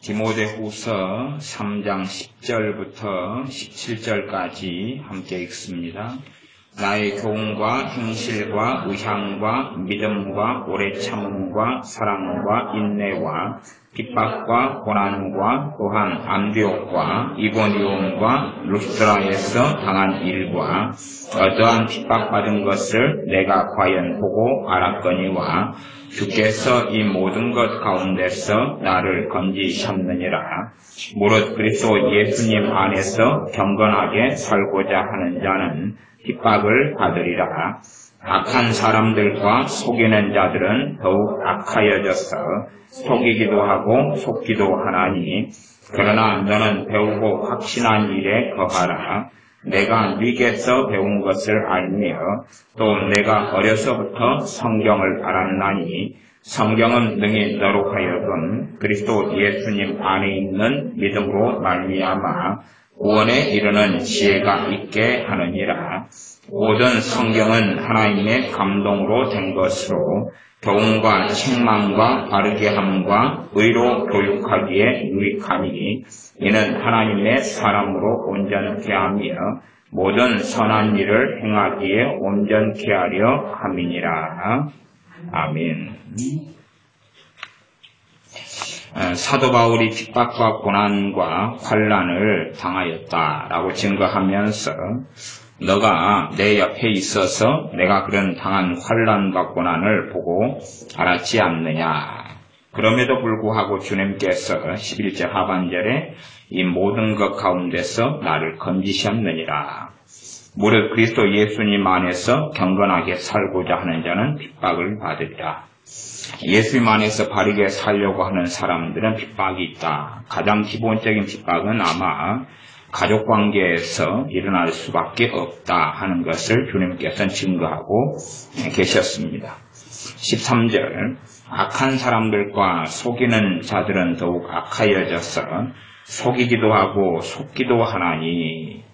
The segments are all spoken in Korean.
디모데후서 3장 10절부터 17절까지 함께 읽습니다. 나의 교훈과 행실과 의향과 믿음과 오래 참음과 사랑과 인내와 핍박과 고난과 또한 안디옥과 이고니온과 루스드라에서 당한 일과 어떠한 핍박받은 것을 내가 과연 보고 알았거니와 주께서 이 모든 것 가운데서 나를 건지셨느니라. 무릇 그리스도 예수님 안에서 경건하게 살고자 하는 자는 핍박을 받으리라. 악한 사람들과 속이는 자들은 더욱 악하여져서 속이기도 하고 속기도 하나니, 그러나 너는 배우고 확신한 일에 거하라. 내가 네게서 배운 것을 알며 또 내가 어려서부터 성경을 알았나니, 성경은 능히 너로 하여금 그리스도 예수님 안에 있는 믿음으로 말미암아 구원에 이르는 지혜가 있게 하느니라. 모든 성경은 하나님의 감동으로 된 것으로 교훈과 책망과 바르게 함과 의로 교육하기에 유익하니, 이는 하나님의 사람으로 온전케 하며 모든 선한 일을 행하기에 온전케 하려 함이니라. 아멘. 사도 바울이 핍박과 고난과 환난을 당하였다라고 증거하면서 너가 내 옆에 있어서 내가 그런 당한 환난과 고난을 보고 알았지 않느냐. 그럼에도 불구하고 주님께서 11절 하반절에 이 모든 것 가운데서 나를 건지셨느니라. 무릇 그리스도 예수님 안에서 경건하게 살고자 하는 자는 핍박을 받으리라. 예수님 안에서 바르게 살려고 하는 사람들은 핍박이 있다. 가장 기본적인 핍박은 아마 가족관계에서 일어날 수밖에 없다 하는 것을 주님께서는 증거하고 계셨습니다. 13절, 악한 사람들과 속이는 자들은 더욱 악하여져서 속이기도 하고 속기도 하나니,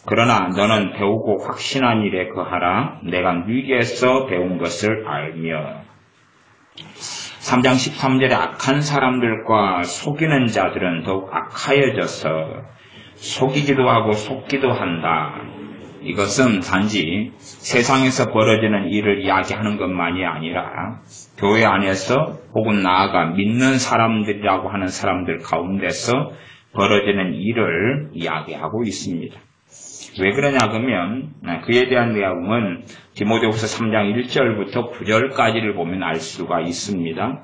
그러나 너는 배우고 확신한 일에 거하라. 내가 네게서 배운 것을 알며. 3장 13절에 악한 사람들과 속이는 자들은 더욱 악하여져서 속이기도 하고 속기도 한다. 이것은 단지 세상에서 벌어지는 일을 이야기하는 것만이 아니라 교회 안에서 혹은 나아가 믿는 사람들이라고 하는 사람들 가운데서 벌어지는 일을 이야기하고 있습니다. 왜 그러냐 그러면 그에 대한 내용은 디모데후서 3장 1절부터 9절까지를 보면 알 수가 있습니다.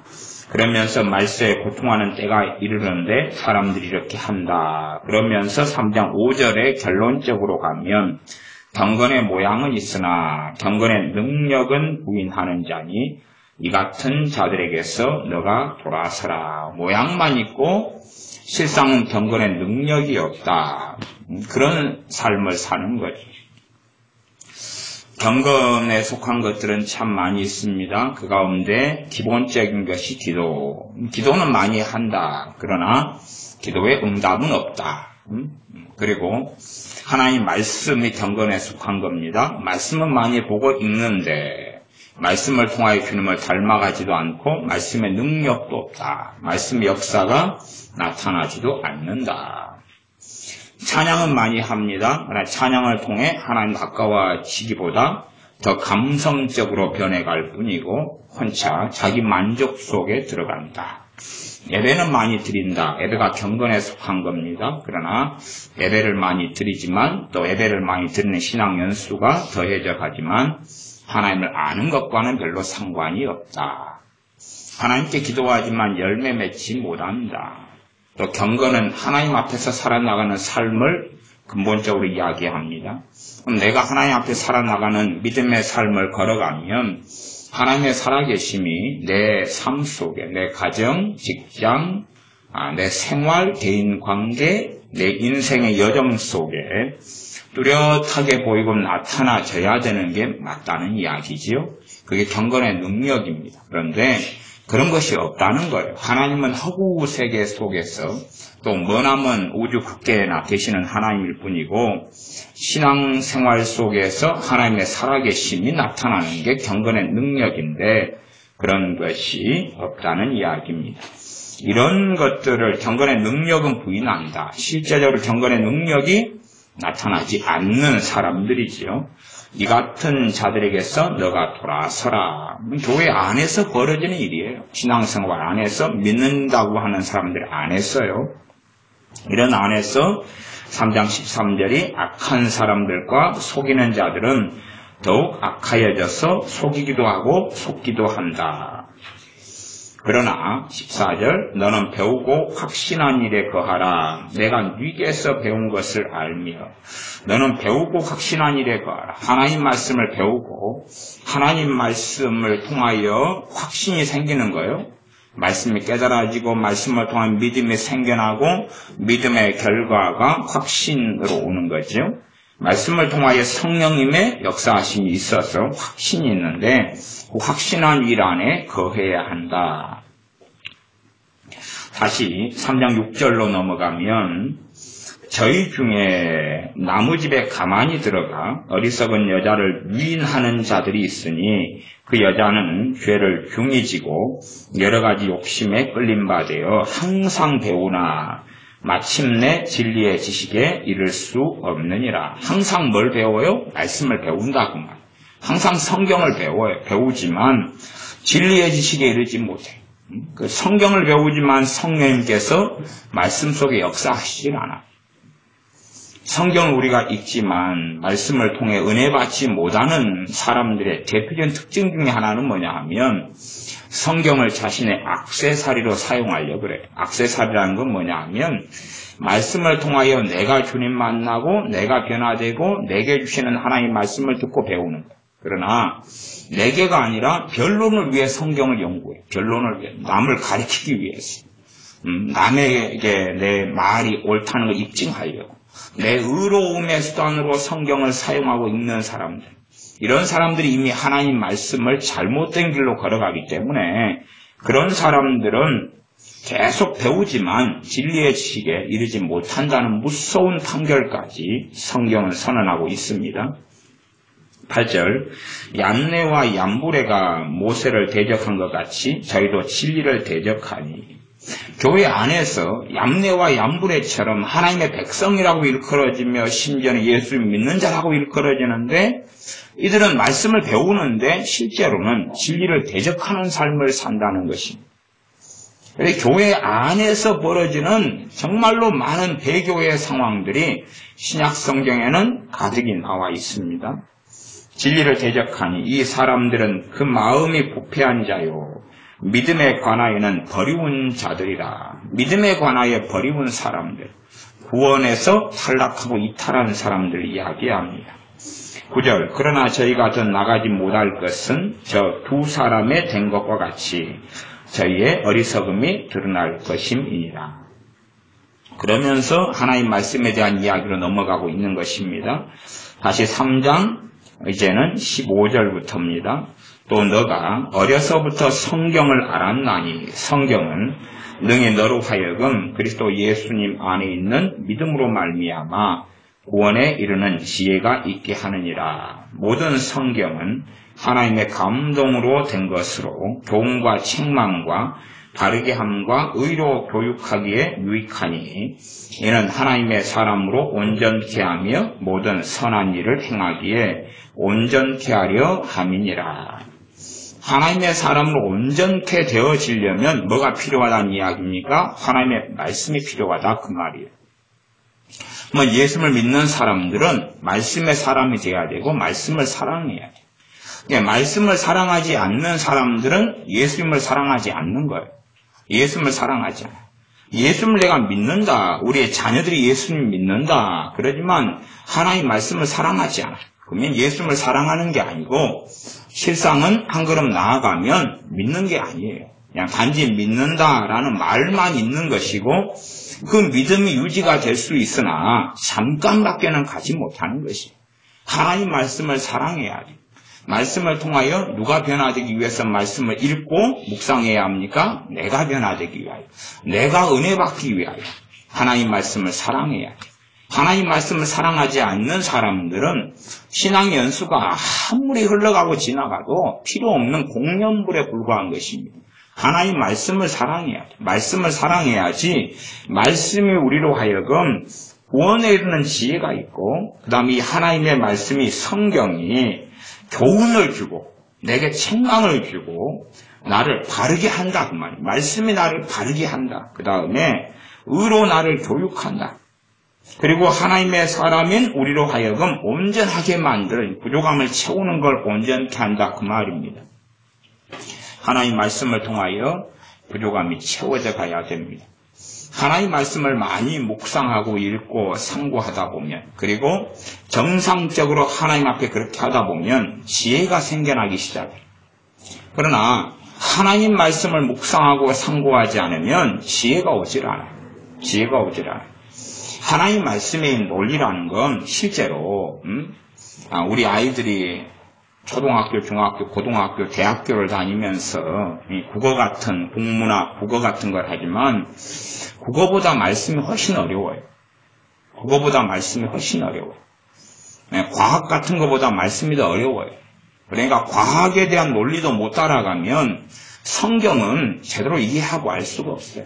그러면서 말세에 고통하는 때가 이르는데 사람들이 이렇게 한다. 그러면서 3장 5절에 결론적으로 가면 경건의 모양은 있으나 경건의 능력은 부인하는 자니 이 같은 자들에게서 너가 돌아서라. 모양만 있고 실상은 경건의 능력이 없다. 그런 삶을 사는 거죠. 경건에 속한 것들은 참 많이 있습니다. 그 가운데 기본적인 것이 기도. 기도는 많이 한다. 그러나 기도에 응답은 없다. 그리고 하나님 말씀이 경건에 속한 겁니다. 말씀은 많이 보고 읽는데 말씀을 통하여 주님을 닮아가지도 않고 말씀의 능력도 없다. 말씀의 역사가 나타나지도 않는다. 찬양은 많이 합니다. 그러나 찬양을 통해 하나님 가까워지기보다 더 감성적으로 변해갈 뿐이고 혼자 자기 만족 속에 들어간다. 예배는 많이 드린다. 예배가 경건에 속한 겁니다. 그러나 예배를 많이 드리지만 또 예배를 많이 드리는 신앙 연수가 더해져 가지만 하나님을 아는 것과는 별로 상관이 없다. 하나님께 기도하지만 열매 맺지 못한다. 또 경건은 하나님 앞에서 살아나가는 삶을 근본적으로 이야기합니다. 그럼 내가 하나님 앞에 살아나가는 믿음의 삶을 걸어가면 하나님의 살아계심이 내 삶 속에, 내 가정, 직장, 내 생활, 대인관계, 내 인생의 여정 속에 뚜렷하게 보이고 나타나져야 되는 게 맞다는 이야기지요. 그게 경건의 능력입니다. 그런데 그런 것이 없다는 거예요. 하나님은 허구 세계 속에서 또 머나먼 우주 밖에나 계시는 하나님일 뿐이고 신앙생활 속에서 하나님의 살아계심이 나타나는 게 경건의 능력인데 그런 것이 없다는 이야기입니다. 이런 것들을 경건의 능력은 부인한다. 실제적으로 경건의 능력이 나타나지 않는 사람들이지요. 이 같은 자들에게서 너가 돌아서라. 교회 안에서 벌어지는 일이에요. 신앙생활 안에서 믿는다고 하는 사람들 안에서요. 이런 안에서 3장 13절이 악한 사람들과 속이는 자들은 더욱 악하여져서 속이기도 하고 속기도 한다. 그러나 14절 너는 배우고 확신한 일에 거하라. 내가 네게서 배운 것을 알며 너는 배우고 확신한 일에 거하라. 하나님 말씀을 배우고 하나님 말씀을 통하여 확신이 생기는 거예요. 말씀이 깨달아지고 말씀을 통한 믿음이 생겨나고 믿음의 결과가 확신으로 오는 거죠. 말씀을 통하여 성령님의 역사하심이 있어서 확신이 있는데 그 확신한 일 안에 거해야 한다. 다시 3장 6절로 넘어가면 저희 중에 나무집에 가만히 들어가 어리석은 여자를 유인하는 자들이 있으니 그 여자는 죄를 중히 지고 여러 가지 욕심에 끌림바 되어 항상 배우나 마침내 진리의 지식에 이를 수 없느니라. 항상 뭘 배워요? 말씀을 배운다고 말. 항상 성경을 배워요. 배우지만 진리의 지식에 이르지 못해. 그 성경을 배우지만 성령님께서 말씀 속에 역사하시질 않아. 성경을 우리가 읽지만 말씀을 통해 은혜 받지 못하는 사람들의 대표적인 특징 중에 하나는 뭐냐 하면 성경을 자신의 액세서리로 사용하려고 그래요. 액세서리라는 건 뭐냐 하면 말씀을 통하여 내가 주님 만나고 내가 변화되고 내게 주시는 하나님 말씀을 듣고 배우는 거예요. 그러나 내게가 아니라 변론을 위해 성경을 연구해요. 변론을 위해 남을 가리키기 위해서 남에게 내 말이 옳다는 걸 입증하려고 내 의로움의 수단으로 성경을 사용하고 있는 사람들, 이런 사람들이 이미 하나님 말씀을 잘못된 길로 걸어가기 때문에 그런 사람들은 계속 배우지만 진리의 지식에 이르지 못한다는 무서운 판결까지 성경은 선언하고 있습니다. 8절 얀네와 얀브레가 모세를 대적한 것 같이 저희도 진리를 대적하니. 교회 안에서 얀네와 얀브레처럼 하나님의 백성이라고 일컬어지며 심지어는 예수 믿는 자라고 일컬어지는데 이들은 말씀을 배우는데 실제로는 진리를 대적하는 삶을 산다는 것입니다. 교회 안에서 벌어지는 정말로 많은 배교의 상황들이 신약 성경에는 가득히 나와 있습니다. 진리를 대적하니 이 사람들은 그 마음이 부패한 자요 믿음에 관하여는 버리운 자들이라. 믿음에 관하여 버리운 사람들, 구원에서 탈락하고 이탈한 사람들을 이야기합니다. 9절 그러나 저희가 더 나가지 못할 것은 저 두 사람의 된 것과 같이 저희의 어리석음이 드러날 것임이니라. 그러면서 하나님 말씀에 대한 이야기로 넘어가고 있는 것입니다. 다시 3장 이제는 15절부터입니다. 또 너가 어려서부터 성경을 알았나니 성경은 능히 너로 하여금 그리스도 예수님 안에 있는 믿음으로 말미암아 구원에 이르는 지혜가 있게 하느니라. 모든 성경은 하나님의 감동으로 된 것으로 교훈과 책망과 바르게 함과 의로 교육하기에 유익하니 이는 하나님의 사람으로 온전케 하며 모든 선한 일을 행하기에 온전케 하려 함이니라. 하나님의 사람으로 온전케 되어지려면 뭐가 필요하다는 이야기입니까? 하나님의 말씀이 필요하다 그 말이에요. 예수를 믿는 사람들은 말씀의 사람이 돼야 되고 말씀을 사랑해야 돼요. 말씀을 사랑하지 않는 사람들은 예수님을 사랑하지 않는 거예요. 예수님을 사랑하지 않아요. 예수님을 내가 믿는다. 우리의 자녀들이 예수님을 믿는다. 그러지만 하나님 말씀을 사랑하지 않아요. 그러면 예수님을 사랑하는 게 아니고 실상은 한 걸음 나아가면 믿는 게 아니에요. 그냥 단지 믿는다라는 말만 있는 것이고 그 믿음이 유지가 될 수 있으나 잠깐밖에는 가지 못하는 것이에요. 하나님 말씀을 사랑해야 돼요. 말씀을 통하여 누가 변화되기 위해서 말씀을 읽고 묵상해야 합니까? 내가 변화되기 위하여, 내가 은혜 받기 위하여 하나님 말씀을 사랑해야 돼요. 하나님 말씀을 사랑하지 않는 사람들은 신앙의 연수가 아무리 흘러가고 지나가도 필요 없는 공연불에 불과한 것입니다. 하나님 말씀을 사랑해야 돼. 말씀을 사랑해야지 말씀이 우리로 하여금 구원에 이르는 지혜가 있고, 그 다음에 이 하나님의 말씀이 성경이 교훈을 주고 내게 책망을 주고 나를 바르게 한다 그 말이에요. 말씀이 나를 바르게 한다. 그 다음에 의로 나를 교육한다. 그리고 하나님의 사람인 우리로 하여금 온전하게 만드는 부족함을 채우는 걸 온전케 한다 그 말입니다. 하나님 말씀을 통하여 부족함이 채워져 가야 됩니다. 하나님 말씀을 많이 묵상하고 읽고 상고하다 보면, 그리고 정상적으로 하나님 앞에 그렇게 하다 보면 지혜가 생겨나기 시작해요. 그러나 하나님 말씀을 묵상하고 상고하지 않으면 지혜가 오질 않아요. 지혜가 오질 않아요. 하나님 말씀의 논리라는 건 실제로 우리 아이들이 초등학교, 중학교, 고등학교, 대학교를 다니면서 국어 같은 국문학, 국어 같은 걸 하지만 국어보다 말씀이 훨씬 어려워요. 국어보다 말씀이 훨씬 어려워요. 과학 같은 것보다 말씀이 더 어려워요. 그러니까 과학에 대한 논리도 못 따라가면 성경은 제대로 이해하고 알 수가 없어요.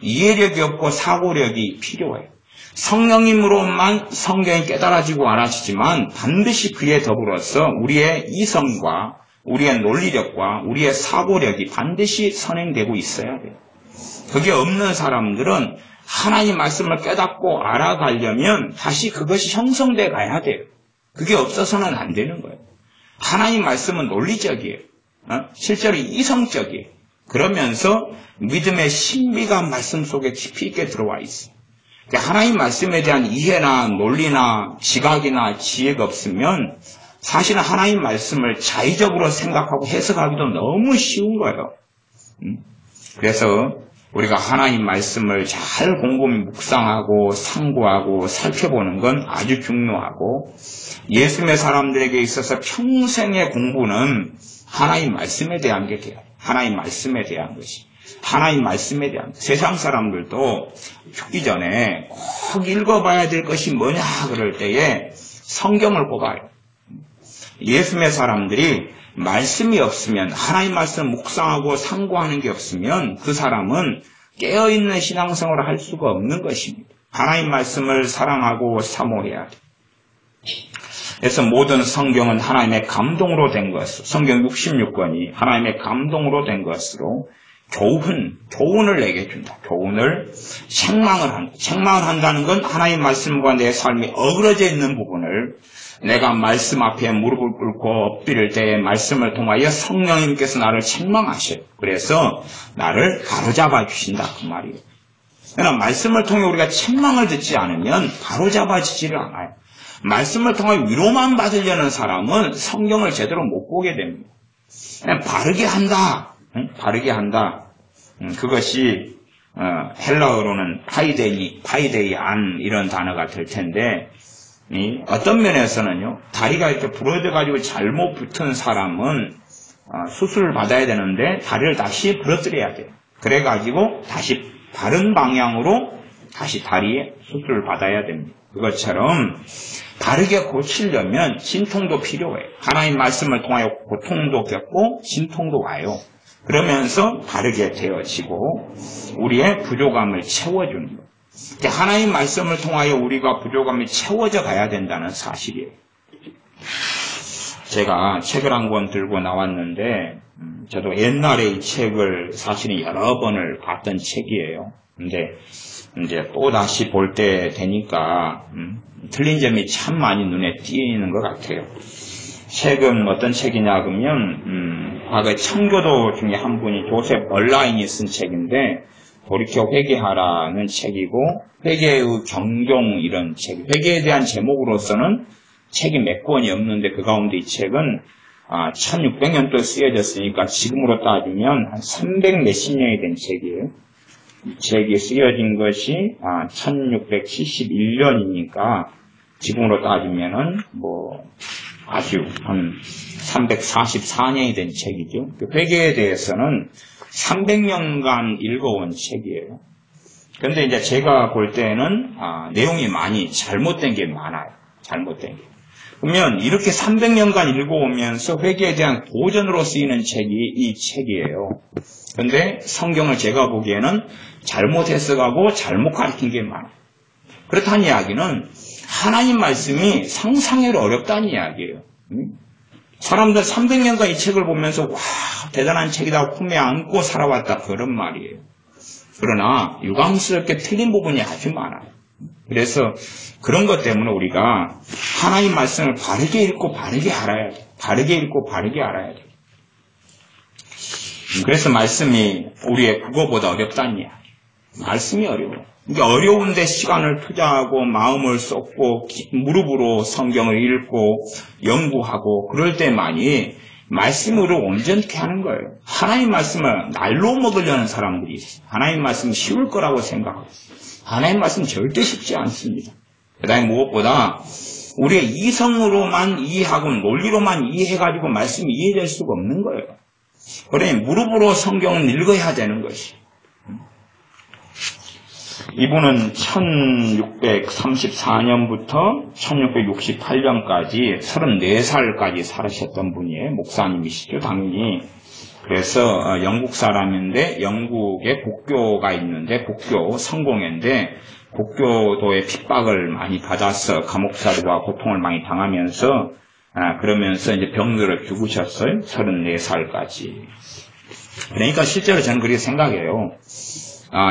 이해력이 없고 사고력이 필요해요. 성령님으로만 성경이 깨달아지고 알아지지만 반드시 그에 더불어서 우리의 이성과 우리의 논리력과 우리의 사고력이 반드시 선행되고 있어야 돼요. 그게 없는 사람들은 하나님 말씀을 깨닫고 알아가려면 다시 그것이 형성돼 가야 돼요. 그게 없어서는 안 되는 거예요. 하나님 말씀은 논리적이에요. 실제로 이성적이에요. 그러면서 믿음의 신비가 말씀 속에 깊이 있게 들어와 있어요. 하나님 말씀에 대한 이해나 논리나 지각이나 지혜가 없으면 사실은 하나님 말씀을 자의적으로 생각하고 해석하기도 너무 쉬운 거예요. 그래서 우리가 하나님 말씀을 잘 곰곰이 묵상하고 상고하고 살펴보는 건 아주 중요하고, 예수님의 사람들에게 있어서 평생의 공부는 하나님 말씀에 대한 게 돼요. 하나님 말씀에 대한 것이. 하나님 말씀에 대한, 세상 사람들도 죽기 전에 꼭 읽어봐야 될 것이 뭐냐 그럴 때에 성경을 꼽아요. 예수님의 사람들이 말씀이 없으면, 하나님 말씀을 묵상하고 상고하는 게 없으면 그 사람은 깨어있는 신앙생활을 할 수가 없는 것입니다. 하나님 말씀을 사랑하고 사모해야 돼요. 그래서 모든 성경은 하나님의 감동으로 된 것으로, 성경 66권이 하나님의 감동으로 된 것으로 교훈을 내게 준다. 교훈을 책망을 한다는 건 하나님 말씀과 내 삶이 어그러져 있는 부분을 내가 말씀 앞에 무릎을 꿇고 엎드릴 때에 말씀을 통하여 성령님께서 나를 책망하셔요. 그래서 나를 바로잡아 주신다 그 말이에요. 그러나 말씀을 통해 우리가 책망을 듣지 않으면 바로잡아지지를 않아요. 말씀을 통해 위로만 받으려는 사람은 성경을 제대로 못 보게 됩니다. 그냥 바르게 한다. 바르게 한다. 그것이 헬라어로는 파이데이 안 이런 단어가 될 텐데, 어떤 면에서는요, 다리가 이렇게 부러져가지고 잘못 붙은 사람은 수술을 받아야 되는데 다리를 다시 부러뜨려야 돼요. 그래가지고 다시 바른 방향으로 다시 다리에 수술을 받아야 됩니다. 그것처럼 바르게 고치려면 진통도 필요해요. 하나님 말씀을 통하여 고통도 겪고 진통도 와요. 그러면서 바르게 되어지고 우리의 부족함을 채워주는 것. 하나님 말씀을 통하여 우리가 부족함이 채워져 가야 된다는 사실이에요. 제가 책을 한 권 들고 나왔는데, 저도 옛날에 이 책을 사실은 여러 번을 봤던 책이에요. 근데 이제 또 다시 볼 때 되니까 틀린 점이 참 많이 눈에 띄는 것 같아요. 책은 어떤 책이냐 그러면 과거에 청교도 중에 한 분이 조셉 얼라인이 쓴 책인데, 돌이켜 회개하라는 책이고, 회개의 경종 이런 책, 회개에 대한 제목으로서는 책이 몇 권이 없는데 그 가운데 이 책은 1600년도에 쓰여졌으니까 지금으로 따지면 한 300 몇십 년이 된 책이에요. 이 책이 쓰여진 것이 1671년이니까 지금으로 따지면은 아주 한 344년이 된 책이죠. 회개에 대해서는 300년간 읽어온 책이에요. 그런데 이제 제가 볼 때는 내용이 많이 잘못된 게 많아요. 잘못된 게. 그러면 이렇게 300년간 읽어오면서 회개에 대한 도전으로 쓰이는 책이 이 책이에요. 그런데 성경을 제가 보기에는 잘못 해석하고 잘못 가르친 게 많아요. 그렇다는 이야기는 하나님 말씀이 상상해도 어렵다는 이야기예요. 사람들 300년간 이 책을 보면서 와 대단한 책이다 품에 안고 살아왔다 그런 말이에요. 그러나 유감스럽게 틀린 부분이 아주 많아요. 그래서 그런 것 때문에 우리가 하나님 말씀을 바르게 읽고 바르게 알아야 돼요. 바르게 읽고 바르게 알아야 돼요. 그래서 말씀이 우리의 국어보다 어렵다는 이야기. 말씀이 어려워요. 그러니까 어려운데 시간을 투자하고 마음을 쏟고 무릎으로 성경을 읽고 연구하고 그럴 때만이 말씀으로 온전케 하는 거예요. 하나님 말씀을 날로 먹으려는 사람들이 있어요. 하나님 말씀은 쉬울 거라고 생각하고 하나님 말씀은 절대 쉽지 않습니다. 그 다음에 무엇보다 우리의 이성으로만 이해하고 논리로만 이해해가지고 말씀이 이해될 수가 없는 거예요. 그러니 무릎으로 성경을 읽어야 되는 것이. 이분은 1634년부터 1668년까지 34살까지 살으셨던 분이에요. 목사님이시죠, 당연히. 그래서 영국 사람인데 영국에 복교가 있는데 복교 성공회인데 복교도의 핍박을 많이 받아서 감옥살이와 고통을 많이 당하면서 그러면서 이제 병들어 죽으셨어요. 34살까지. 그러니까 실제로 저는 그렇게 생각해요.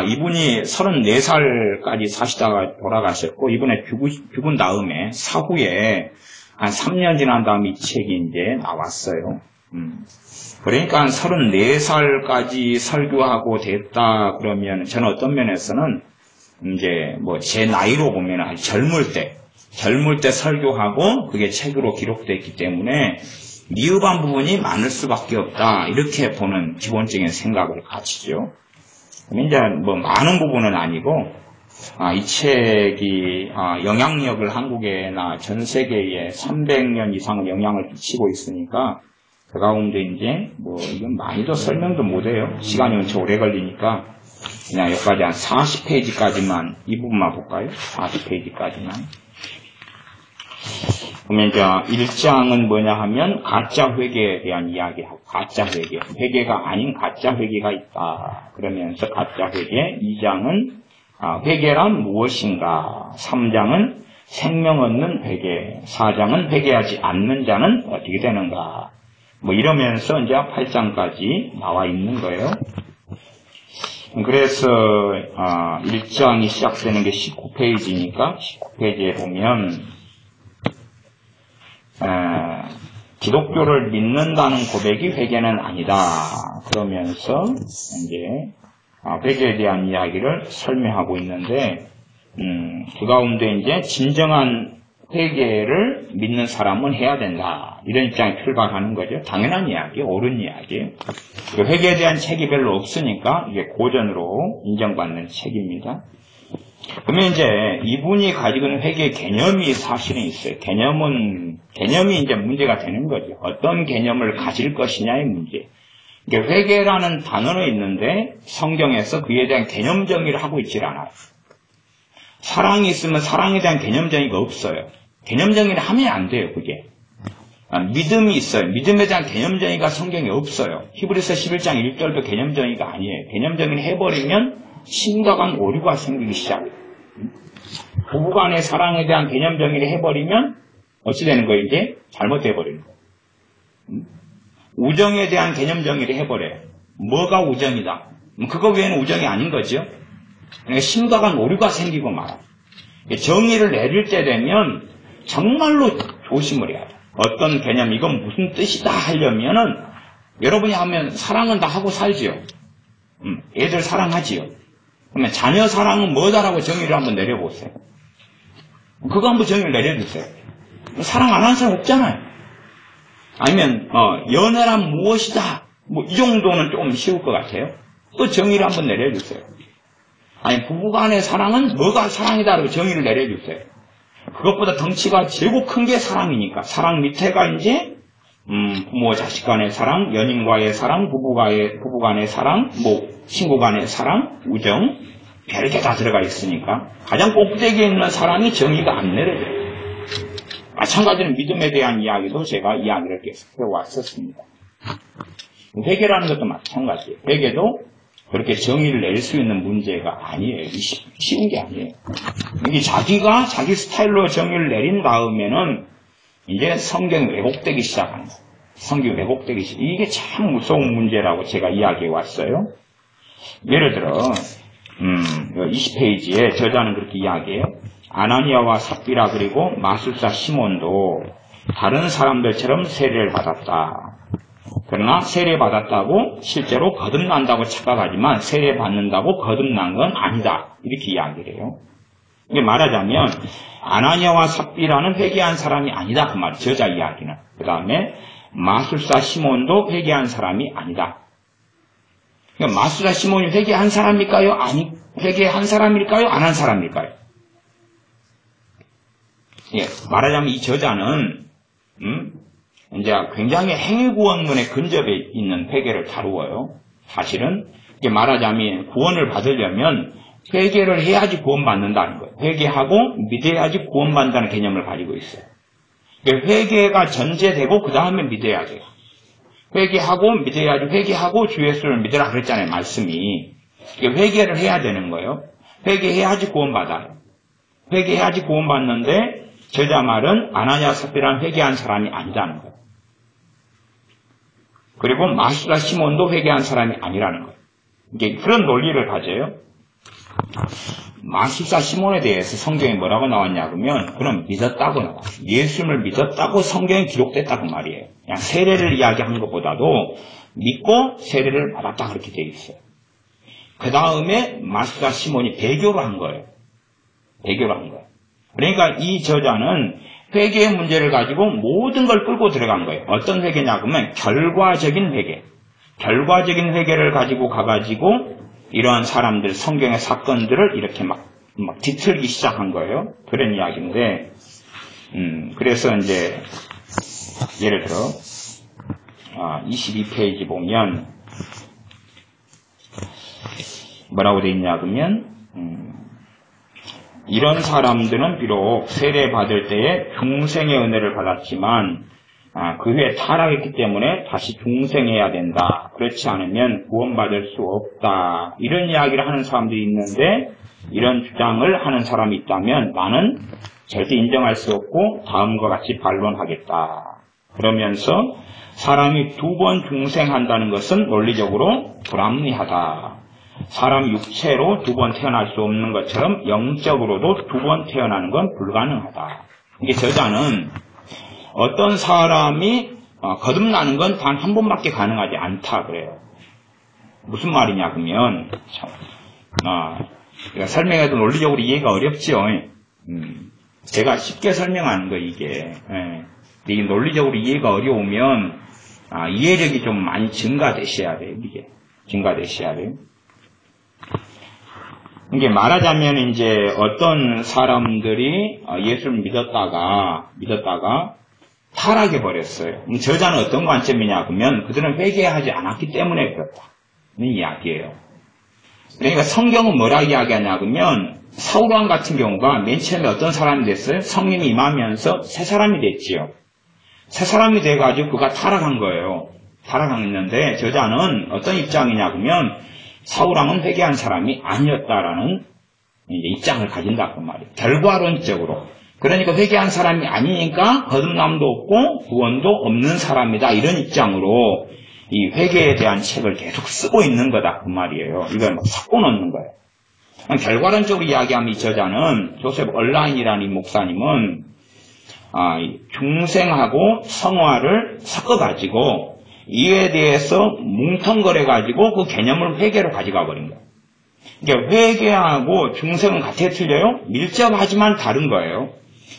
이분이 34살까지 사시다가 돌아가셨고, 이번에 죽은 다음에, 사후에, 한 3년 지난 다음에 이 책이 이제 나왔어요. 그러니까 34살까지 설교하고 됐다, 그러면, 저는 어떤 면에서는, 이제, 제 나이로 보면 아주 젊을 때 설교하고, 그게 책으로 기록되어 있기 때문에, 미흡한 부분이 많을 수밖에 없다, 이렇게 보는 기본적인 생각을 가지죠. 이제 많은 부분은 아니고 이 책이 영향력을 한국에나 전 세계에 300년 이상 영향을 끼치고 있으니까 그 가운데 이제 이건 많이도 설명도 못해요. 시간이 엄청 오래 걸리니까 그냥 여기까지 한 40페이지까지만 이 부분만 볼까요? 40페이지까지만. 그러면 이제 1장은 뭐냐 하면 가짜 회개에 대한 이야기하고 가짜 회개가 아닌 가짜 회개가 있다. 그러면서 가짜 회개. 2장은 회개란 무엇인가. 3장은 생명 얻는 회개. 4장은 회개하지 않는 자는 어떻게 되는가. 이러면서 이제 8장까지 나와 있는 거예요. 그래서 1장이 시작되는 게 19페이지니까 19페이지에 보면 기독교를 믿는다는 고백이 회개는 아니다. 그러면서 이제 회개에 대한 이야기를 설명하고 있는데 그 가운데 이제 진정한 회개를 믿는 사람은 해야 된다. 이런 입장에 출발하는 거죠. 당연한 이야기, 옳은 이야기. 회개에 대한 책이 별로 없으니까 이게 고전으로 인정받는 책입니다. 그러면 이제 이분이 가지고 있는 회개의 개념이 사실은 있어요. 개념이 이제 문제가 되는 거죠. 어떤 개념을 가질 것이냐의 문제. 이게 회개라는 단어는 있는데 성경에서 그에 대한 개념 정의를 하고 있질 않아요. 사랑이 있으면 사랑에 대한 개념 정의가 없어요. 개념 정의를 하면 안 돼요, 그게. 믿음이 있어요. 믿음에 대한 개념 정의가 성경에 없어요. 히브리서 11장 1절도 개념 정의가 아니에요. 개념 정의를 해버리면 심각한 오류가 생기기 시작해요. 부부간의 사랑에 대한 개념 정의를 해버리면 어찌 되는 거예요? 이제 잘못돼버리는 거예요. 우정에 대한 개념 정의를 해버려요. 뭐가 우정이다? 그거 외에는 우정이 아닌 거죠. 그러니까 심각한 오류가 생기고 말아요. 정의를 내릴 때 되면 정말로 조심을 해야 돼요. 어떤 개념, 이건 무슨 뜻이다 하려면은 여러분이 하면 사랑은 다 하고 살지요. 애들 사랑하지요. 그러면 자녀 사랑은 뭐다라고 정의를 한번 내려보세요. 그거 한번 정의를 내려주세요. 사랑 안 하는 사람 없잖아요. 아니면 연애란 무엇이다. 이 정도는 조금 쉬울 것 같아요. 또 정의를 한번 내려주세요. 아니 부부간의 사랑은 뭐가 사랑이다라고 정의를 내려주세요. 그것보다 덩치가 제일 큰 게 사랑이니까 사랑 밑에가 이제 부모 자식 간의 사랑, 연인과의 사랑, 부부간의 사랑, 친구 간의 사랑, 우정, 별게 다 들어가 있으니까 가장 꼭대기에 있는 사랑이 정의가 안 내려져요. 마찬가지로 믿음에 대한 이야기도 제가 이야기를 계속 해왔었습니다. 회개라는 것도 마찬가지예요. 회개도 그렇게 정의를 낼 수 있는 문제가 아니에요. 쉬운 게 아니에요. 이게 자기가 자기 스타일로 정의를 내린 다음에는 이제 성경이 왜곡되기 시작하는 거예요. 성경이 왜곡되기 시작. 이게 참 무서운 문제라고 제가 이야기해 왔어요. 예를 들어 20페이지에 저자는 그렇게 이야기해요. 아나니아와 삽비라 그리고 마술사 시몬도 다른 사람들처럼 세례를 받았다. 그러나 세례받았다고 실제로 거듭난다고 착각하지만 세례받는다고 거듭난 건 아니다. 이렇게 이야기를 해요. 이게 말하자면 아나니아와 삽비라는 회개한 사람이 아니다. 그 말이에요. 저자 이야기는. 그 다음에 마술사 시몬도 회개한 사람이 아니다. 그러니까 마술사 시몬이 회개한 사람일까요? 아니, 회개한 사람일까요? 안 한 사람일까요? 예, 말하자면 이 저자는 이제 굉장히 행위구원론에 근접해 있는 회개를 다루어요. 사실은 이게 말하자면 구원을 받으려면 회개를 해야지 구원받는다는 거예요. 회개하고 믿어야지 구원받는다는 개념을 가지고 있어요. 회개가 전제되고 그 다음에 믿어야 돼요. 회개하고 믿어야지, 회개하고 주 예수를 믿으라 그랬잖아요, 말씀이. 회개를 해야 되는 거예요. 회개해야지 구원받아요. 회개해야지 구원받는데 저자 말은 아나니아 삽비라는 회개한 사람이 아니라는 거예요. 그리고 마술사 시몬도 회개한 사람이 아니라는 거예요. 이게 그런 논리를 가져요. 마술사 시몬에 대해서 성경에 뭐라고 나왔냐 그러면 그는 믿었다고 나와요. 예수님을 믿었다고 성경에 기록됐다고 말이에요. 그냥 세례를 이야기한 것보다도 믿고 세례를 받았다 그렇게 되어 있어요. 그 다음에 마술사 시몬이 배교를 한 거예요. 배교를 한 거예요. 그러니까 이 저자는 회개의 문제를 가지고 모든 걸 끌고 들어간 거예요. 어떤 회개냐 그러면 결과적인 회개. 결과적인 회개를 가지고 가가지고 이러한 사람들, 성경의 사건들을 이렇게 막 뒤틀기 시작한 거예요. 그런 이야기인데, 그래서 이제, 예를 들어, 22페이지 보면, 뭐라고 돼 있냐, 그러면, 이런 사람들은 비록 세례 받을 때에 중생의 은혜를 받았지만, 그 후에 타락했기 때문에 다시 중생해야 된다. 그렇지 않으면 구원받을 수 없다. 이런 이야기를 하는 사람들이 있는데 이런 주장을 하는 사람이 있다면 나는 절대 인정할 수 없고 다음과 같이 반론하겠다. 그러면서 사람이 두 번 중생한다는 것은 논리적으로 불합리하다. 사람 육체로 두 번 태어날 수 없는 것처럼 영적으로도 두 번 태어나는 건 불가능하다. 이게 저자는 어떤 사람이 거듭나는 건 단 한 번밖에 가능하지 않다 그래요. 무슨 말이냐 그러면 설명해도 논리적으로 이해가 어렵죠. 제가 쉽게 설명하는 거 이게. 이게 논리적으로 이해가 어려우면 이해력이 좀 많이 증가되셔야 돼요. 이게 증가되셔야 돼요. 이게 말하자면 이제 어떤 사람들이 예수를 믿었다가 타락해 버렸어요. 저자는 어떤 관점이냐 그러면 그들은 회개하지 않았기 때문에 그렇다는 이야기예요. 그러니까 성경은 뭐라 이야기하냐 그러면 사울왕 같은 경우가 맨 처음에 어떤 사람이 됐어요? 성령이 임하면서 새 사람이 됐지요. 새 사람이 돼가지고 그가 타락한 거예요. 타락했는데 저자는 어떤 입장이냐 그러면 사울왕은 회개한 사람이 아니었다라는 이제 입장을 가진다 그 말이에요. 결과론적으로. 그러니까 회개한 사람이 아니니까 거듭남도 없고 구원도 없는 사람이다. 이런 입장으로 이 회개에 대한 책을 계속 쓰고 있는 거다. 그 말이에요. 이걸 막 섞어놓는 거예요. 결과론적으로 이야기하면 이 저자는 조셉 얼라인이라는 이 목사님은 중생하고 성화를 섞어가지고 이에 대해서 뭉텅거려가지고 그 개념을 회개로 가져가 버린 거예요. 그러니까 회개하고 중생은 같이 틀려요? 밀접하지만 다른 거예요.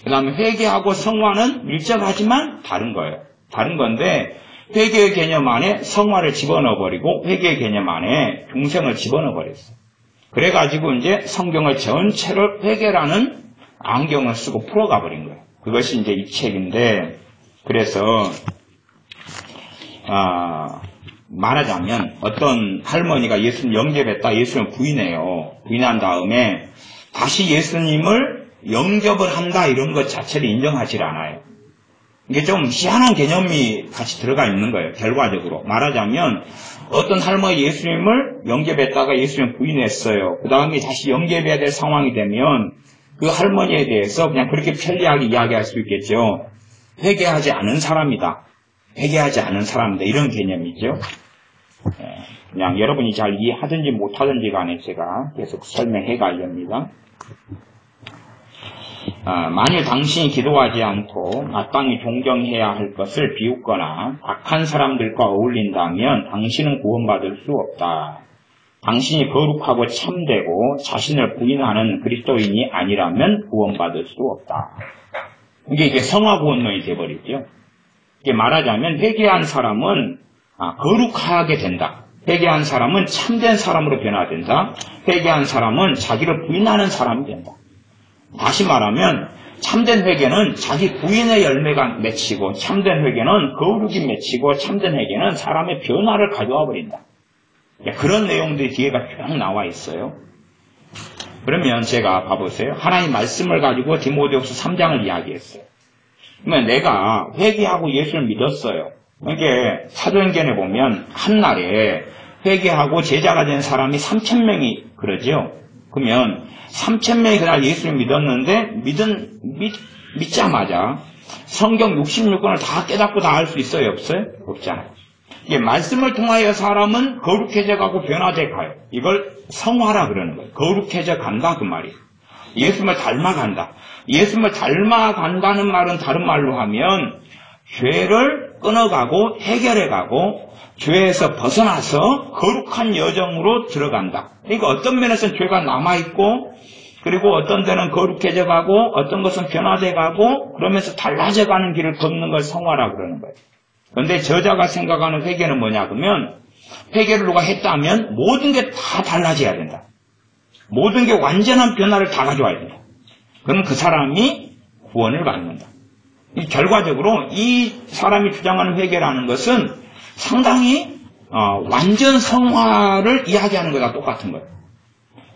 그 다음에 회개하고 성화는 밀접하지만 다른 거예요. 다른 건데 회개의 개념 안에 성화를 집어넣어버리고 회개의 개념 안에 중생을 집어넣어버렸어요. 그래가지고 이제 성경을 전체를 회개라는 안경을 쓰고 풀어가 버린 거예요. 그것이 이제 이 책인데 그래서 말하자면 어떤 할머니가 예수님 영접했다. 예수님을 부인해요. 부인한 다음에 다시 예수님을 영접을 한다 이런 것 자체를 인정하지 않아요. 이게 좀 희한한 개념이 같이 들어가 있는 거예요. 결과적으로 말하자면 어떤 할머니 예수님을 영접했다가 예수님 부인했어요. 그 다음에 다시 영접해야 될 상황이 되면 그 할머니에 대해서 그냥 그렇게 편리하게 이야기할 수 있겠죠. 회개하지 않은 사람이다. 회개하지 않은 사람이다. 이런 개념이죠. 그냥 여러분이 잘 이해하든지 못하든지 간에 제가 계속 설명해 가렵니다. 만일 당신이 기도하지 않고 마땅히 존경해야 할 것을 비웃거나 악한 사람들과 어울린다면 당신은 구원받을 수 없다. 당신이 거룩하고 참되고 자신을 부인하는 그리스도인이 아니라면 구원받을 수 없다. 이게 성화구원론이 되어버리죠. 이게 말하자면 회개한 사람은 거룩하게 된다. 회개한 사람은 참된 사람으로 변화된다. 회개한 사람은 자기를 부인하는 사람이 된다. 다시 말하면 참된 회개는 자기 부인의 열매가 맺히고 참된 회개는 거룩이 맺히고 참된 회개는 사람의 변화를 가져와 버린다. 그런 내용들이 뒤에가 쭉 나와 있어요. 그러면 제가 봐보세요. 하나님 말씀을 가지고 디모데후서 3장을 이야기했어요. 그러면 내가 회개하고 예수를 믿었어요. 이게 사도행전에 보면 한날에 회개하고 제자가 된 사람이 3,000명이 그러죠. 그러면 3,000명이 그날 예수를 믿었는데 믿자마자 성경 66권을 다 깨닫고 다 알 수 있어요? 없어요? 없잖아요. 이게 말씀을 통하여 사람은 거룩해져 가고 변화돼 가요. 이걸 성화라 그러는 거예요. 거룩해져 간다 그 말이에요. 예수님을 닮아간다. 예수님을 닮아간다는 말은 다른 말로 하면 죄를 끊어가고 해결해가고 죄에서 벗어나서 거룩한 여정으로 들어간다. 그러니까 어떤 면에서는 죄가 남아있고 그리고 어떤 데는 거룩해져 가고 어떤 것은 변화돼 가고 그러면서 달라져 가는 길을 걷는 걸 성화라 그러는 거예요. 그런데 저자가 생각하는 회개는 뭐냐 그러면 회개를 누가 했다면 모든 게 다 달라져야 된다. 모든 게 완전한 변화를 다 가져와야 된다. 그럼 그 사람이 구원을 받는다. 결과적으로 이 사람이 주장하는 회개라는 것은 상당히 완전 성화를 이야기하는 거랑 똑같은 거예요.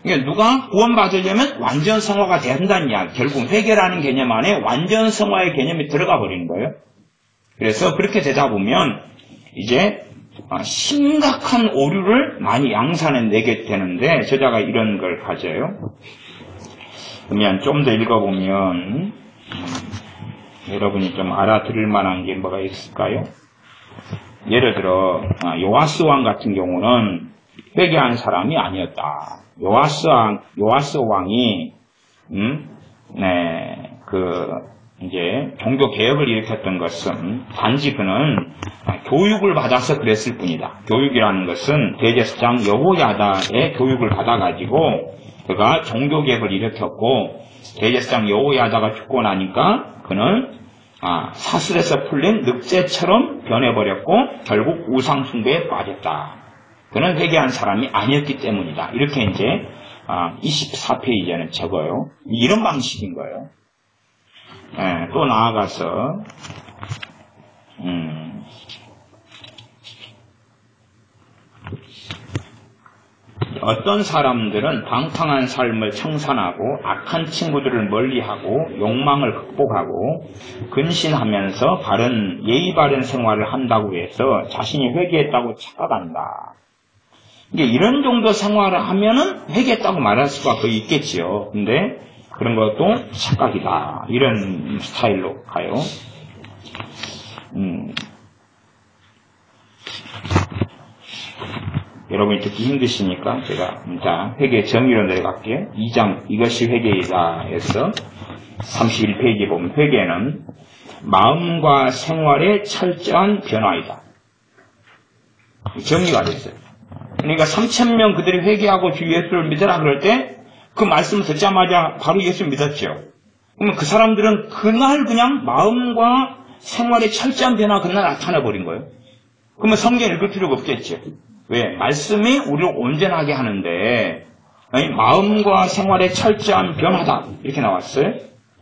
그러니까 누가 구원받으려면 완전 성화가 된다는 이야기. 결국 회개라는 개념 안에 완전 성화의 개념이 들어가 버리는 거예요. 그래서 그렇게 되다 보면 이제 심각한 오류를 많이 양산해내게 되는데 저자가 이런 걸 가져요. 그러면 좀 더 읽어보면 여러분이 좀 알아들을 만한 게 뭐가 있을까요? 예를 들어 요아스 왕 같은 경우는 회개한 사람이 아니었다. 요아스 왕이 이제 종교 개혁을 일으켰던 것은 단지 그는 교육을 받아서 그랬을 뿐이다. 교육이라는 것은 대제사장 여호야다의 교육을 받아가지고 그가 종교 개혁을 일으켰고 대제사장 여호야다가 죽고 나니까 그는 사슬에서 풀린 늑대처럼 변해버렸고 결국 우상 숭배에 빠졌다. 그는 회개한 사람이 아니었기 때문이다. 이렇게 이제 24페이지에는 적어요. 이런 방식인 거예요. 또 나아가서 어떤 사람들은 방탕한 삶을 청산하고 악한 친구들을 멀리하고 욕망을 극복하고 근신하면서 예의 바른 생활을 한다고 해서 자신이 회개했다고 착각한다. 이게 이런 정도 생활을 하면은 회개했다고 말할 수가 거의 있겠지요. 근데 그런 것도 착각이다. 이런 스타일로 가요. 여러분이 듣기 힘드시니까 제가 회개 정의로 내려갈게요. 2장 이것이 회개이다 해서 31페이지에 보면 회개는 마음과 생활의 철저한 변화이다. 정리가 됐어요. 그러니까 3,000명 그들이 회개하고 주 예수를 믿으라 그럴 때 그 말씀을 듣자마자 바로 예수를 믿었죠. 그러면 그 사람들은 그날 그냥 마음과 생활의 철저한 변화가 그날 나타나 버린 거예요. 그러면 성경 읽을 필요가 없겠죠. 왜? 말씀이 우리를 온전하게 하는데 마음과 생활의 철저한 변화다. 이렇게 나왔어요.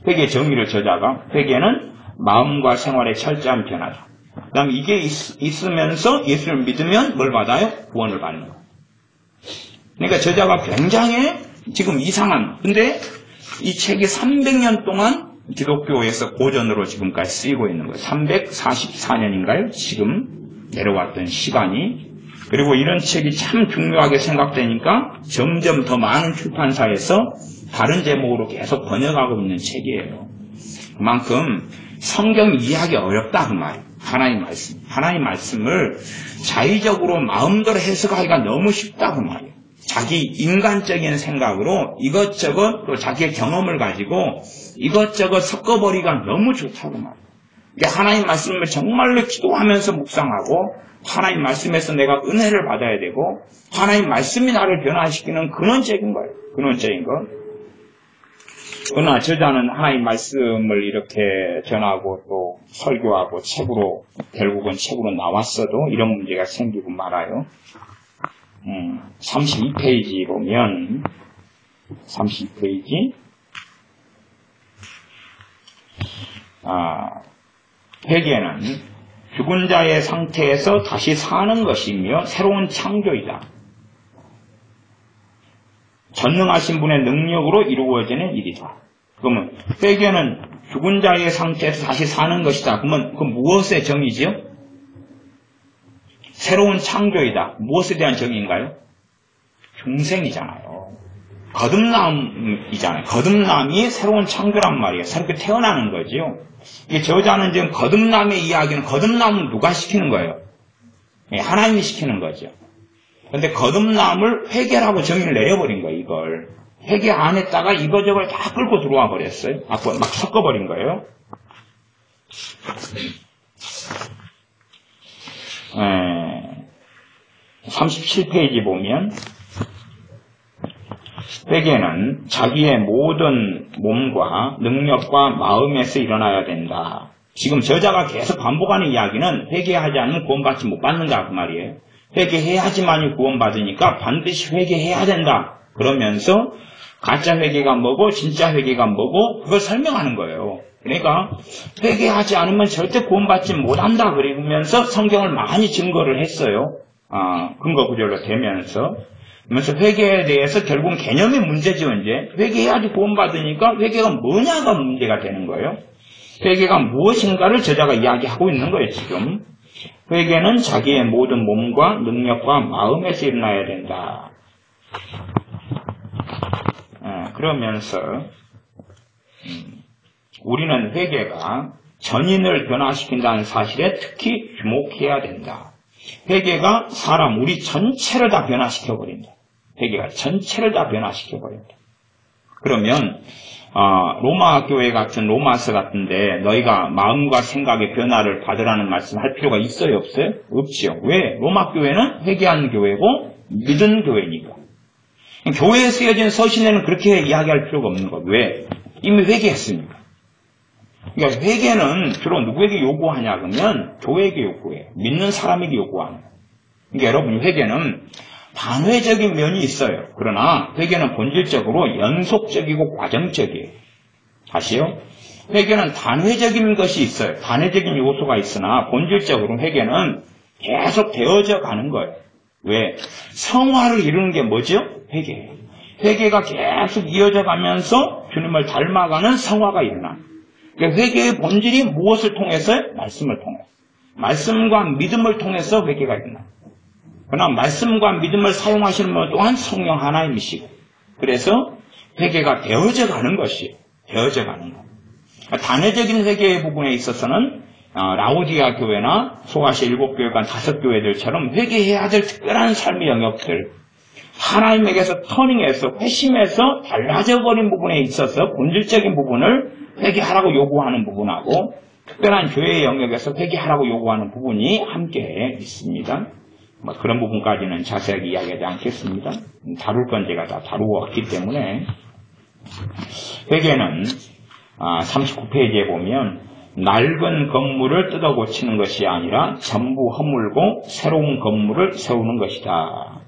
회개 정의를 저자가 회개는 마음과 생활의 철저한 변화다. 그 다음에 이게 있으면서 예수를 믿으면 뭘 받아요? 구원을 받는 거예요. 그러니까 저자가 굉장히 지금 이상한 근데 이 책이 300년 동안 기독교에서 고전으로 지금까지 쓰이고 있는 거예요. 344년인가요? 지금 내려왔던 시간이. 그리고 이런 책이 참 중요하게 생각되니까 점점 더 많은 출판사에서 다른 제목으로 계속 번역하고 있는 책이에요. 그만큼 성경 이해하기 어렵다 그 말이에요. 하나님 말씀을 자의적으로 마음대로 해석하기가 너무 쉽다 그 말이에요. 자기 인간적인 생각으로 이것저것 또 자기의 경험을 가지고 이것저것 섞어버리기가 너무 좋다고 말이에요. 그러니까 하나님 말씀을 정말로 기도하면서 묵상하고 하나님 말씀에서 내가 은혜를 받아야 되고 하나님 말씀이 나를 변화시키는 근원적인 거예요. 근원적인 거. 그러나 저자는 하나님 말씀을 이렇게 전하고 또 설교하고 책으로 결국은 책으로 나왔어도 이런 문제가 생기고 말아요. 32페이지 보면 32페이지 회개는 죽은 자의 상태에서 다시 사는 것이며 새로운 창조이다. 전능하신 분의 능력으로 이루어지는 일이다. 그러면 회개는 죽은 자의 상태에서 다시 사는 것이다. 그러면 그 무엇의 정의지요? 새로운 창조이다. 무엇에 대한 정의인가요? 중생이잖아요. 거듭남이잖아요. 거듭남이 새로운 창조란 말이에요. 새롭게 태어나는 거지요. 이게 저자는 지금 거듭남의 이야기는 거듭남을 누가 시키는 거예요? 하나님이 시키는 거죠. 근데 거듭남을 회개라고 정의를 내려버린 거예요, 이걸. 회개 안 했다가 이거저걸 다 끌고 들어와 버렸어요. 막 섞어버린 거예요. 37페이지 보면 회개는 자기의 모든 몸과 능력과 마음에서 일어나야 된다. 지금 저자가 계속 반복하는 이야기는 회개하지 않으면 구원받지 못 받는다 그 말이에요. 회개해야지만이 구원받으니까 반드시 회개해야 된다. 그러면서 가짜 회개가 뭐고 진짜 회개가 뭐고 그걸 설명하는 거예요. 그러니까 회개하지 않으면 절대 구원받지 못한다 그러면서 성경을 많이 증거를 했어요. 근거 구절로 대면서. 그러면서 회개에 대해서 결국은 개념의 문제죠. 이제 회개해야지 구원받으니까 회개가 뭐냐가 문제가 되는 거예요. 회개가 무엇인가를 저자가 이야기하고 있는 거예요. 지금 회개는 자기의 모든 몸과 능력과 마음에서 일어나야 된다. 그러면서 우리는 회개가 전인을 변화시킨다는 사실에 특히 주목해야 된다. 회개가 사람 우리 전체를 다 변화시켜버린다. 회개가 전체를 다 변화시켜버린다. 그러면 로마 교회 같은 로마서 같은데 너희가 마음과 생각의 변화를 받으라는 말씀 할 필요가 있어요? 없어요? 없지요. 왜? 로마 교회는 회개하는 교회고 믿은 교회니까. 교회에 쓰여진 서신에는 그렇게 이야기할 필요가 없는 거예요. 왜? 이미 회개했으니까. 그러니까 회개는 주로 누구에게 요구하냐 그러면 교회에게 요구해요. 믿는 사람에게 요구하는 거예요. 그러니까 여러분 회개는 단회적인 면이 있어요. 그러나 회개는 본질적으로 연속적이고 과정적이에요. 다시요. 회개는 단회적인 것이 있어요. 단회적인 요소가 있으나 본질적으로 회개는 계속 되어져 가는 거예요. 왜? 성화를 이루는 게 뭐죠? 회개예요. 회개가 계속 이어져 가면서 주님을 닮아가는 성화가 일어나요. 그러니까 회개의 본질이 무엇을 통해서요? 말씀을 통해서. 말씀과 믿음을 통해서 회개가 일어나요. 그러나 말씀과 믿음을 사용하시는 분 또한 성령 하나님이시고 그래서 회개가 되어져 가는 것이에요. 되어져 가는 것. 단회적인 회개의 부분에 있어서는 라오디아 교회나 소아시아 7교회가 5교회들처럼 회개해야 될 특별한 삶의 영역들 하나님에게서 터닝해서 회심해서 달라져 버린 부분에 있어서 본질적인 부분을 회개하라고 요구하는 부분하고 특별한 교회의 영역에서 회개하라고 요구하는 부분이 함께 있습니다. 그런 부분까지는 자세하게 이야기하지 않겠습니다. 다룰 건 제가 다 다루었기 때문에 회개는 39페이지에 보면 낡은 건물을 뜯어 고치는 것이 아니라 전부 허물고 새로운 건물을 세우는 것이다.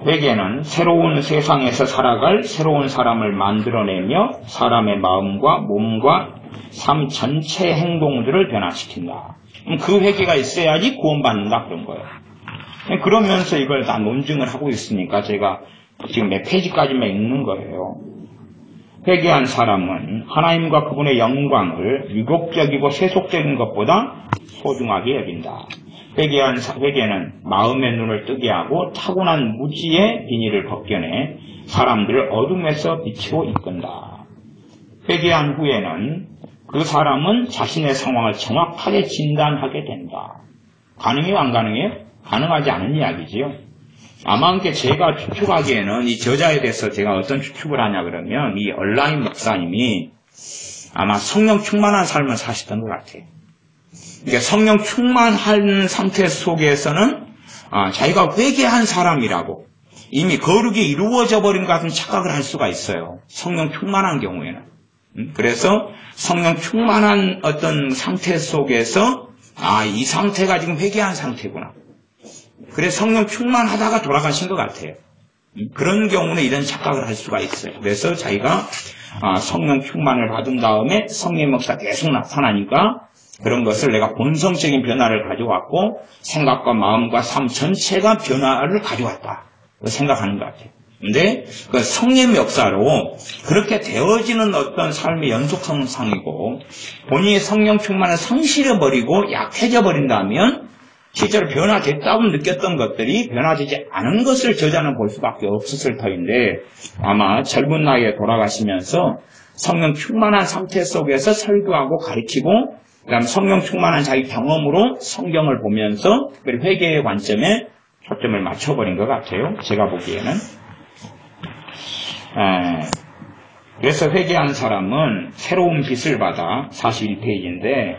회개는 새로운 세상에서 살아갈 새로운 사람을 만들어내며 사람의 마음과 몸과 삶 전체의 행동들을 변화시킨다. 그 회개가 있어야지 구원받는다 그런 거예요. 그러면서 이걸 다 논증을 하고 있으니까 제가 지금 몇 페이지까지만 읽는 거예요. 회개한 사람은 하나님과 그분의 영광을 유혹적이고 세속적인 것보다 소중하게 여긴다. 회개는 마음의 눈을 뜨게 하고 타고난 무지의 비닐을 벗겨내 사람들을 어둠에서 비추고 이끈다. 회개한 후에는 그 사람은 자신의 상황을 정확하게 진단하게 된다. 가능해요? 안 가능해요? 가능하지 않은 이야기지요. 아마 제가 추측하기에는 이 저자에 대해서 제가 어떤 추측을 하냐 그러면 이 얼라인 목사님이 아마 성령 충만한 삶을 사시던 것 같아요. 그러니까 성령 충만한 상태 속에서는 자기가 회개한 사람이라고 이미 거룩이 이루어져 버린 것 같은 착각을 할 수가 있어요. 성령 충만한 경우에는. 그래서 성령 충만한 어떤 상태 속에서 이 상태가 지금 회개한 상태구나. 그래서 성령 충만하다가 돌아가신 것 같아요. 그런 경우는 이런 착각을 할 수가 있어요. 그래서 자기가 성령 충만을 받은 다음에 성령 역사가 계속 나타나니까 그런 것을 내가 본성적인 변화를 가져왔고 생각과 마음과 삶 전체가 변화를 가져왔다. 생각하는 것 같아요. 근데 그 성령 역사로 그렇게 되어지는 어떤 삶의 연속성상이고 본인이 성령 충만을 상실해버리고 약해져 버린다면 실제로 변화됐다고 느꼈던 것들이 변화되지 않은 것을 저자는 볼 수밖에 없었을 터인데 아마 젊은 나이에 돌아가시면서 성령 충만한 상태 속에서 설교하고 가르치고 그다음 성령 충만한 자기 경험으로 성경을 보면서 특별히 회개의 관점에 초점을 맞춰버린 것 같아요. 제가 보기에는. 그래서 회개한 사람은 새로운 빛을 받아 41페이지인데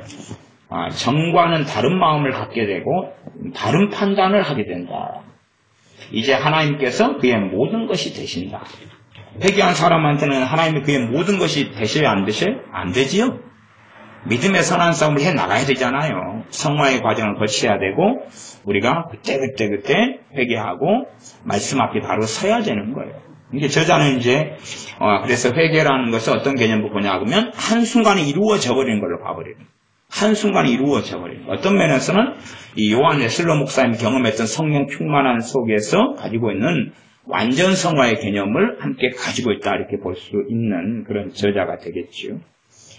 전과는 다른 마음을 갖게 되고 다른 판단을 하게 된다. 이제 하나님께서 그의 모든 것이 되신다. 회개한 사람한테는 하나님이 그의 모든 것이 되셔야 안 되셔요? 안 되지요. 믿음의 선한 싸움을 해나가야 되잖아요. 성화의 과정을 거쳐야 되고 우리가 그때 회개하고 말씀 앞에 바로 서야 되는 거예요. 이게 저자는 이제 그래서 회개라는 것은 어떤 개념으로 보냐 하면 한순간에 이루어져 버리는 걸로 봐버리는 거예요. 한순간에 이루어져 버리는 거예요. 어떤 면에서는 이 요한 웨슬러 목사님이 경험했던 성령 충만한 속에서 가지고 있는 완전 성화의 개념을 함께 가지고 있다 이렇게 볼 수 있는 그런 저자가 되겠죠.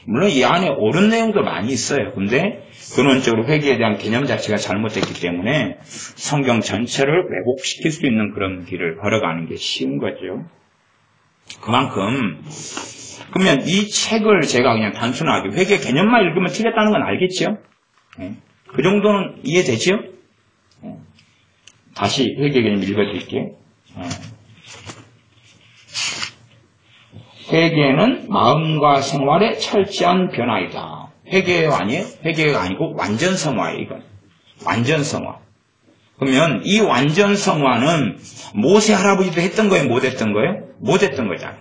물론 이 안에 옳은 내용도 많이 있어요. 근데 근원적으로 회개에 대한 개념 자체가 잘못됐기 때문에 성경 전체를 왜곡시킬 수 있는 그런 길을 걸어가는 게 쉬운 거죠. 그만큼 그러면 이 책을 제가 그냥 단순하게 회개 개념만 읽으면 틀렸다는 건 알겠죠? 그 정도는 이해되죠? 다시 회개 개념 읽어드릴게요. 회개는 마음과 생활의 철저한 변화이다. 회개가 아니에요? 회개가 아니고 완전 성화예요, 이건. 완전 성화. 그러면 이 완전 성화는 모세 할아버지도 했던 거예요, 못 했던 거예요? 못 했던 거잖아요.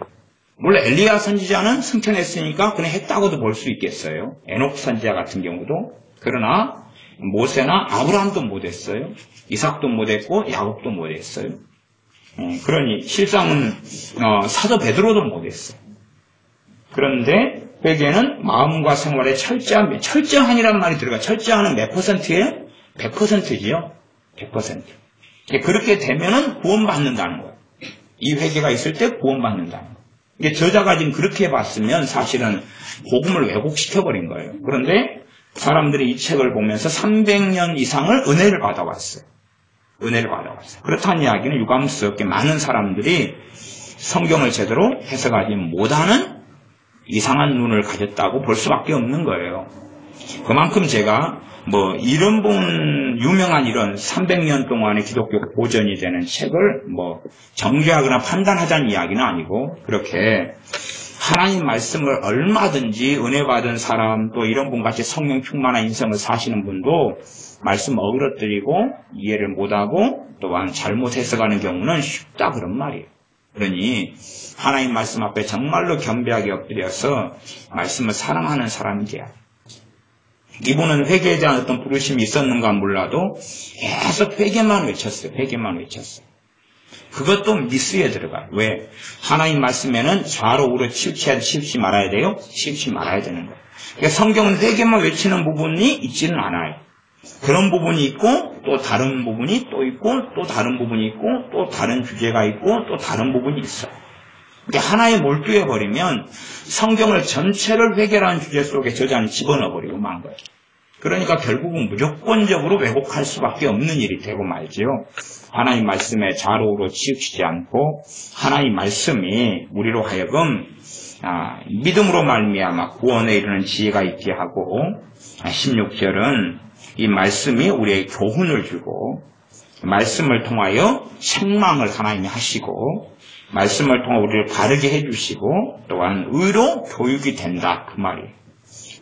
물론 엘리야 선지자는 승천했으니까 그냥 했다고도 볼 수 있겠어요. 에녹 선지자 같은 경우도. 그러나 모세나 아브라함도 못했어요. 이삭도 못했고 야곱도 못했어요. 그러니 실상은 사도 베드로도 못했어요. 그런데 회개는 마음과 생활의 철저한이란 말이 들어가. 철저한은 몇 %예요? 100%지요. 100%. 그렇게 되면은 구원받는다는 거예요. 이 회개가 있을 때 구원받는다는 거예요. 이게 저자가 지금 그렇게 봤으면 사실은 복음을 왜곡시켜버린 거예요. 그런데 사람들이 이 책을 보면서 300년 이상을 은혜를 받아왔어요. 은혜를 받아왔어요. 그렇다는 이야기는 유감스럽게 많은 사람들이 성경을 제대로 해석하지 못하는 이상한 눈을 가졌다고 볼 수밖에 없는 거예요. 그만큼 제가 이런 유명한 이런 300년 동안의 기독교 보전이 되는 책을 정죄하거나 판단하자는 이야기는 아니고 그렇게 하나님 말씀을 얼마든지 은혜 받은 사람 또 이런 분같이 성령 충만한 인생을 사시는 분도 말씀 어그러뜨리고 이해를 못하고 또한 잘못 해석하는 경우는 쉽다 그런 말이에요. 그러니 하나님 말씀 앞에 정말로 겸비하게 엎드려서 말씀을 사랑하는 사람이 돼야 돼요. 이분은 회개에 대한 어떤 부르심이 있었는가 몰라도 계속 회개만 외쳤어요. 회개만 외쳤어요. 그것도 미스에 들어가요. 왜? 하나님 말씀에는 좌로 우로 치우치 말아야 돼요? 치우치 말아야 되는 거예요. 그러니까 성경은 회개만 외치는 부분이 있지는 않아요. 그런 부분이 있고 또 다른 부분이 또 있고 또 다른 부분이 있고 또 다른 주제가 있고 또 다른 부분이 있어요. 그러니까 하나에 몰두해 버리면 성경을 전체를 해결하는 주제 속에 저자는 집어넣어 버리고 만 거예요. 그러니까 결국은 무조건적으로 왜곡할 수밖에 없는 일이 되고 말지요. 하나님 말씀에 좌우로 치우치지 않고 하나님 말씀이 우리로 하여금 믿음으로 말미암아 구원에 이르는 지혜가 있게 하고 16절은 이 말씀이 우리에게 교훈을 주고 말씀을 통하여 책망을 하나님이 하시고 말씀을 통해 우리를 바르게 해주시고 또한 의로 교육이 된다 그 말이에요.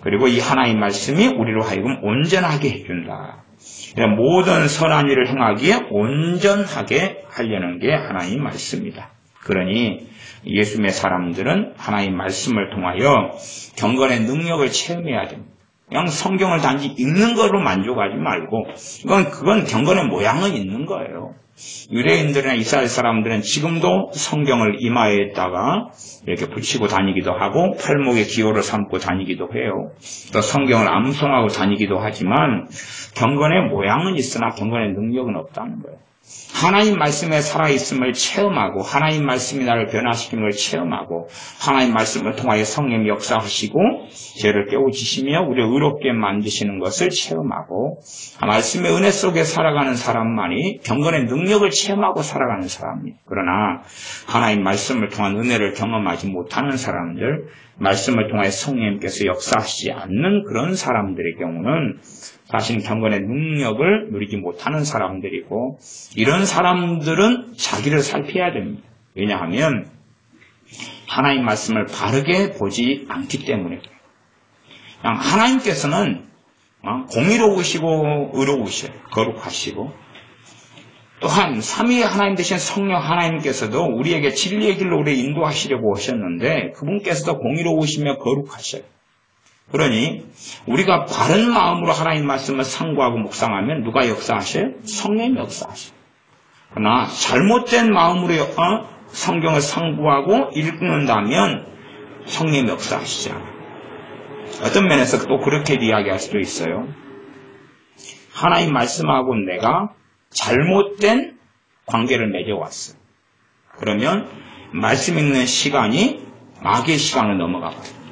그리고 이 하나님 말씀이 우리로 하여금 온전하게 해준다. 모든 선한 일을 행하기에 온전하게 하려는 게 하나님 말씀이다. 그러니 예수님의 사람들은 하나님 말씀을 통하여 경건의 능력을 체험해야 됩니다. 그냥 성경을 단지 읽는 걸로 만족하지 말고 그건 경건의 모양은 있는 거예요. 유대인들이나 이스라엘 사람들은 지금도 성경을 이마에다가 이렇게 붙이고 다니기도 하고 팔목에 기호를 삼고 다니기도 해요. 또 성경을 암송하고 다니기도 하지만 경건의 모양은 있으나 경건의 능력은 없다는 거예요. 하나님 말씀에 살아있음을 체험하고 하나님 말씀이 나를 변화시키는 걸 체험하고 하나님 말씀을 통하여 성령이 역사하시고 죄를 깨우치시며 우리를 의롭게 만드시는 것을 체험하고 말씀의 은혜 속에 살아가는 사람만이 경건의 능력을 체험하고 살아가는 사람이에요. 그러나 하나님 말씀을 통한 은혜를 경험하지 못하는 사람들, 말씀을 통하여 성령님께서 역사하시지 않는 그런 사람들의 경우는 사실 경건의 능력을 누리지 못하는 사람들이고 이런 사람들은 자기를 살펴야 됩니다. 왜냐하면 하나님 말씀을 바르게 보지 않기 때문에 그냥 하나님께서는 공의로우시고 의로우셔요. 거룩하시고 또한 삼위의 하나님 되신 성령 하나님께서도 우리에게 진리의 길로 우리를 인도하시려고 하셨는데 그분께서도 공의로우시며 거룩하셔요. 그러니 우리가 바른 마음으로 하나님 말씀을 상고하고 묵상하면 누가 역사하셔요? 성령이 역사하셔요. 그러나 잘못된 마음으로 성경을 상고하고 읽는다면 성령이 역사하시지 않아요. 어떤 면에서 또 그렇게 이야기할 수도 있어요. 하나님 말씀하고 내가 잘못된 관계를 맺어왔어요. 그러면 말씀 읽는 시간이 마귀의 시간을 넘어가거든요.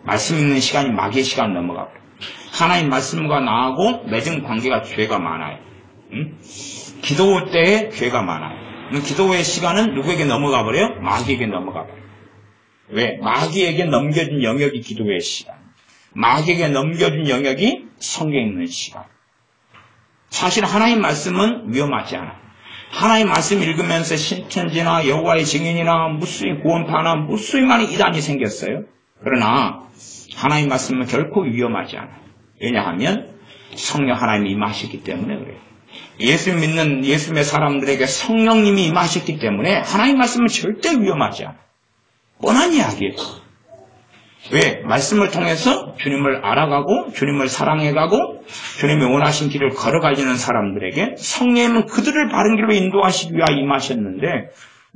말씀 읽는 시간이 마귀의 시간을 넘어가고 하나님 말씀과 나하고 맺은 관계가 죄가 많아요. 기도 때에 죄가 많아요. 기도의 시간은 누구에게 넘어가 버려요? 마귀에게 넘어가 버려요. 왜? 마귀에게 넘겨준 영역이 기도의 시간. 마귀에게 넘겨준 영역이 성경 읽는 시간. 사실 하나님 말씀은 위험하지 않아요. 하나님 말씀 읽으면서 신천지나 여호와의 증인이나 무수히 구원파나 무수히 많은 이단이 생겼어요. 그러나 하나님 말씀은 결코 위험하지 않아요. 왜냐하면 성령 하나님이 임하셨기 때문에 그래요. 예수 믿는 예수님의 사람들에게 성령님이 임하셨기 때문에 하나님 말씀은 절대 위험하지 않아요. 뻔한 이야기예요. 왜? 말씀을 통해서 주님을 알아가고 주님을 사랑해가고 주님이 원하신 길을 걸어가려는 사람들에게 성령님은 그들을 바른 길로 인도하시기 위하여 임하셨는데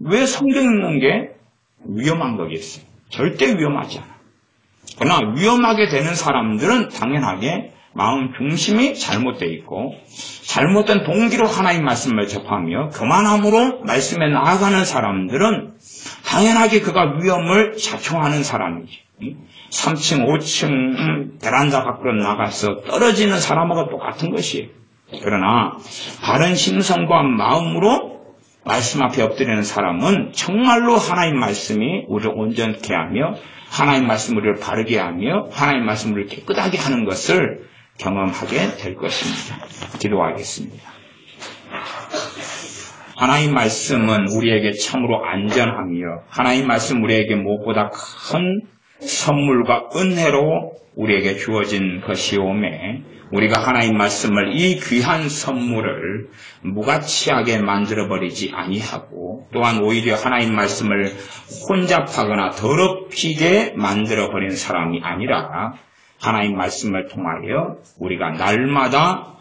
왜 성경 읽는 게 위험한 거겠어요? 절대 위험하지 않아요. 그러나 위험하게 되는 사람들은 당연하게 마음 중심이 잘못되어 있고 잘못된 동기로 하나님 말씀을 접하며 교만함으로 말씀에 나아가는 사람들은 당연하게 그가 위험을 자초하는 사람이지. 3층, 5층 베란다 밖으로 나가서 떨어지는 사람하고 똑같은 것이에요. 그러나 바른 심성과 마음으로 말씀 앞에 엎드리는 사람은 정말로 하나님 말씀이 우리를 온전케 하며 하나님 말씀 우리를 바르게 하며 하나님 말씀 우리를 깨끗하게 하는 것을 경험하게 될 것입니다. 기도하겠습니다. 하나님 말씀은 우리에게 참으로 안전하며 하나님 말씀 우리에게 무엇보다 큰 선물과 은혜로 우리에게 주어진 것이오매 우리가 하나님 말씀을 이 귀한 선물을 무가치하게 만들어버리지 아니하고 또한 오히려 하나님 말씀을 혼잡하거나 더럽히게 만들어버린 사람이 아니라 하나님 말씀을 통하여 우리가 날마다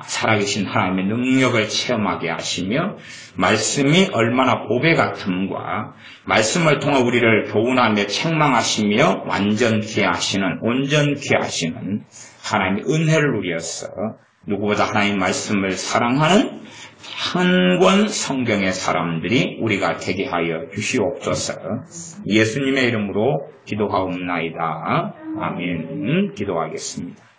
살아계신 하나님의 능력을 체험하게 하시며 말씀이 얼마나 보배 같음과 말씀을 통해 우리를 교훈하며 책망하시며 완전케 하시는 온전케 하시는 하나님의 은혜를 누려서 누구보다 하나님 말씀을 사랑하는 한 권 성경의 사람들이 우리가 되게 하여 주시옵소서. 예수님의 이름으로 기도하옵나이다. 아멘. 기도하겠습니다.